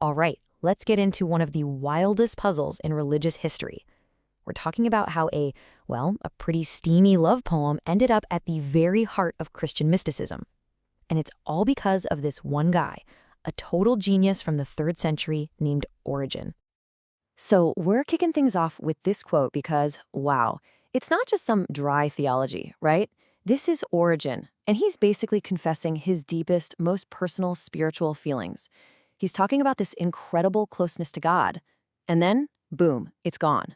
All right, let's get into one of the wildest puzzles in religious history. We're talking about how a pretty steamy love poem ended up at the very heart of Christian mysticism. And it's all because of this one guy, a total genius from the 3rd century named Origen. So we're kicking things off with this quote because, wow, it's not just some dry theology, right? This is Origen, and he's basically confessing his deepest, most personal spiritual feelings. He's talking about this incredible closeness to God, and then, boom, it's gone.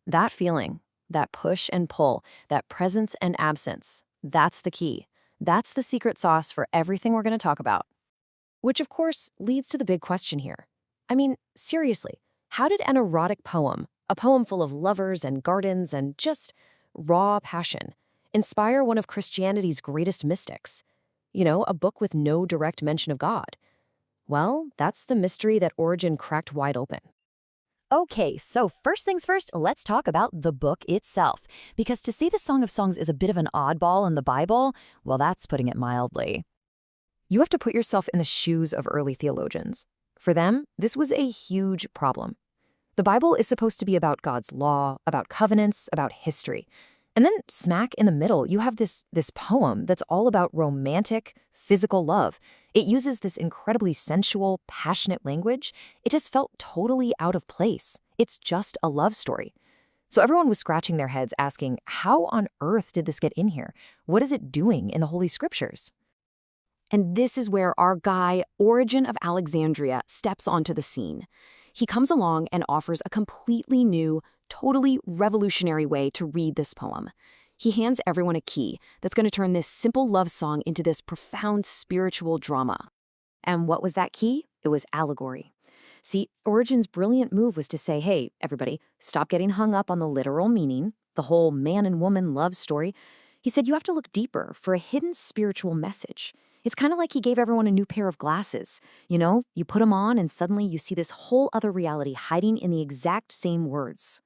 That feeling, that push and pull, that presence and absence, that's the key. That's the secret sauce for everything we're going to talk about. Which, of course, leads to the big question here. I mean, seriously, how did an erotic poem, a poem full of lovers and gardens and just raw passion, inspire one of Christianity's greatest mystics? You know, a book with no direct mention of God. Well, that's the mystery that Origen cracked wide open. Okay, so first things first, let's talk about the book itself. Because to say the Song of Songs is a bit of an oddball in the Bible, well, that's putting it mildly. You have to put yourself in the shoes of early theologians. For them, this was a huge problem. The Bible is supposed to be about God's law, about covenants, about history. And then smack in the middle, you have this poem that's all about romantic, physical love. It uses this incredibly sensual, passionate language. It just felt totally out of place. It's just a love story. So everyone was scratching their heads asking, how on earth did this get in here? What is it doing in the Holy Scriptures? And this is where our guy, Origen of Alexandria, steps onto the scene. He comes along and offers a completely new, totally revolutionary way to read this poem. He hands everyone a key that's going to turn this simple love song into this profound spiritual drama. And what was that key? It was allegory. See, Origen's brilliant move was to say, hey, everybody, stop getting hung up on the literal meaning, the whole man and woman love story. He said you have to look deeper for a hidden spiritual message. It's kind of like he gave everyone a new pair of glasses. You know, you put them on and suddenly you see this whole other reality hiding in the exact same words.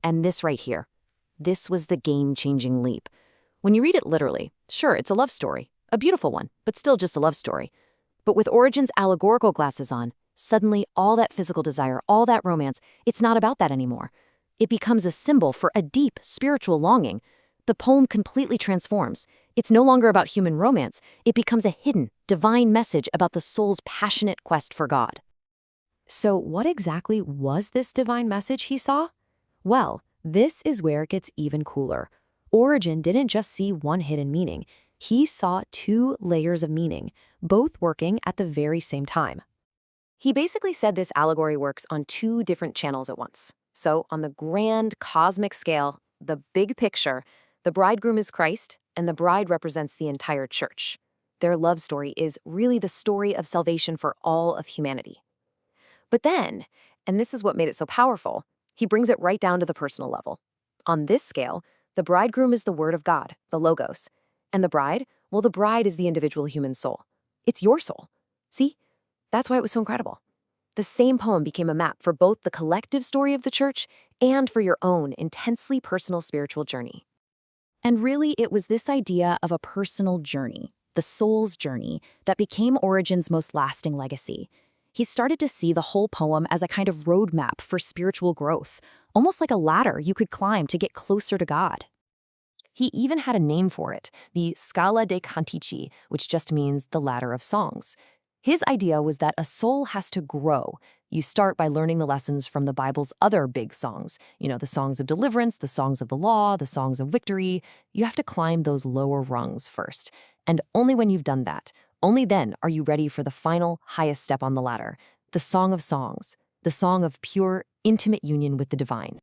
And this right here, this was the game-changing leap. When you read it literally, sure, it's a love story, a beautiful one, but still just a love story. But with Origen's allegorical glasses on, suddenly all that physical desire, all that romance, it's not about that anymore. It becomes a symbol for a deep spiritual longing. The poem completely transforms. It's no longer about human romance. It becomes a hidden, divine message about the soul's passionate quest for God. So what exactly was this divine message he saw? Well, this is where it gets even cooler. Origen didn't just see one hidden meaning. He saw 2 layers of meaning, both working at the very same time. He basically said this allegory works on 2 different channels at once. So on the grand cosmic scale, the big picture, the bridegroom is Christ, and the bride represents the entire church. Their love story is really the story of salvation for all of humanity. But then, and this is what made it so powerful, he brings it right down to the personal level. On this scale, the bridegroom is the word of God, the logos. And the bride? Well, the bride is the individual human soul. It's your soul. See? That's why it was so incredible. The same poem became a map for both the collective story of the church and for your own intensely personal spiritual journey. And really, it was this idea of a personal journey, the soul's journey, that became Origen's most lasting legacy. He started to see the whole poem as a kind of roadmap for spiritual growth, almost like a ladder you could climb to get closer to God. He even had a name for it, the Scala dei Cantici, which just means the ladder of songs. His idea was that a soul has to grow. You start by learning the lessons from the Bible's other big songs, the songs of deliverance, the songs of the law, the songs of victory. You have to climb those lower rungs first. And only when you've done that, only then are you ready for the final, highest step on the ladder, the Song of Songs, the song of pure, intimate union with the divine.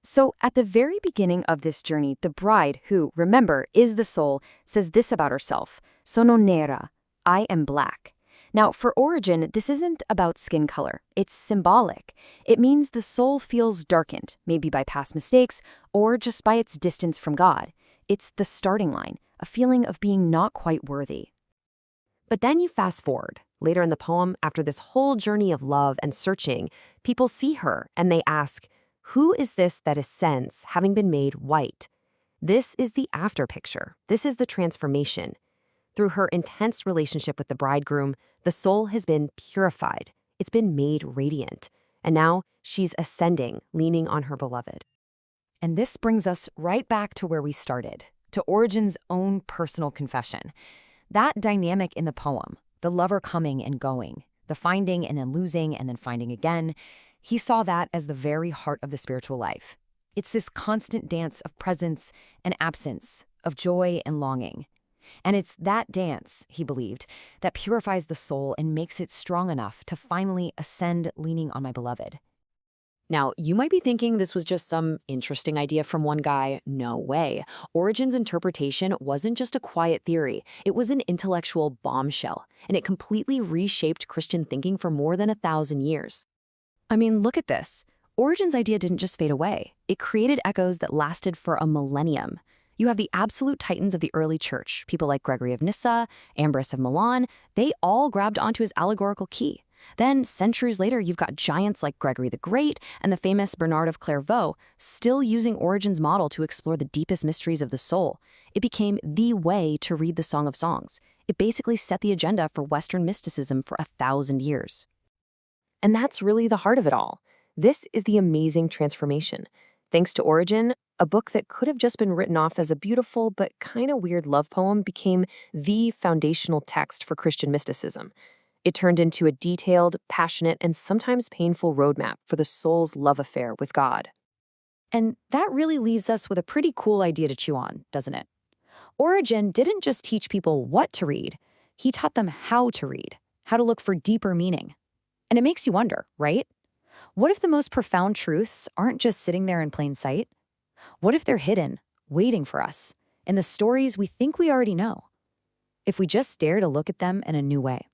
So at the very beginning of this journey, the bride, who, remember, is the soul, says this about herself, sono nera, I am black. Now, for Origen, this isn't about skin color. It's symbolic. It means the soul feels darkened, maybe by past mistakes or just by its distance from God. It's the starting line, a feeling of being not quite worthy. But then you fast forward. Later in the poem, after this whole journey of love and searching, people see her and they ask, who is this that ascends, having been made white? This is the after picture. This is the transformation. Through her intense relationship with the bridegroom, the soul has been purified. It's been made radiant. And now she's ascending, leaning on her beloved. And this brings us right back to where we started, to Origen's own personal confession. That dynamic in the poem, the lover coming and going, the finding and then losing and then finding again, he saw that as the very heart of the spiritual life. It's this constant dance of presence and absence, of joy and longing. And it's that dance, he believed, that purifies the soul and makes it strong enough to finally ascend leaning on my beloved. Now, you might be thinking this was just some interesting idea from one guy. No way. Origen's interpretation wasn't just a quiet theory. It was an intellectual bombshell, and it completely reshaped Christian thinking for more than 1,000 years. I mean, look at this. Origen's idea didn't just fade away. It created echoes that lasted for a millennium. You have the absolute titans of the early church, people like Gregory of Nyssa, Ambrose of Milan. They all grabbed onto his allegorical key. Then, centuries later, you've got giants like Gregory the Great and the famous Bernard of Clairvaux still using Origen's model to explore the deepest mysteries of the soul. It became the way to read the Song of Songs. It basically set the agenda for Western mysticism for 1,000 years. And that's really the heart of it all. This is the amazing transformation. Thanks to Origen, a book that could have just been written off as a beautiful but kind of weird love poem became the foundational text for Christian mysticism. It turned into a detailed, passionate, and sometimes painful roadmap for the soul's love affair with God. And that really leaves us with a pretty cool idea to chew on, doesn't it? Origen didn't just teach people what to read, he taught them how to read, how to look for deeper meaning. And it makes you wonder, right? What if the most profound truths aren't just sitting there in plain sight? What if they're hidden, waiting for us, in the stories we think we already know? If we just dare to look at them in a new way.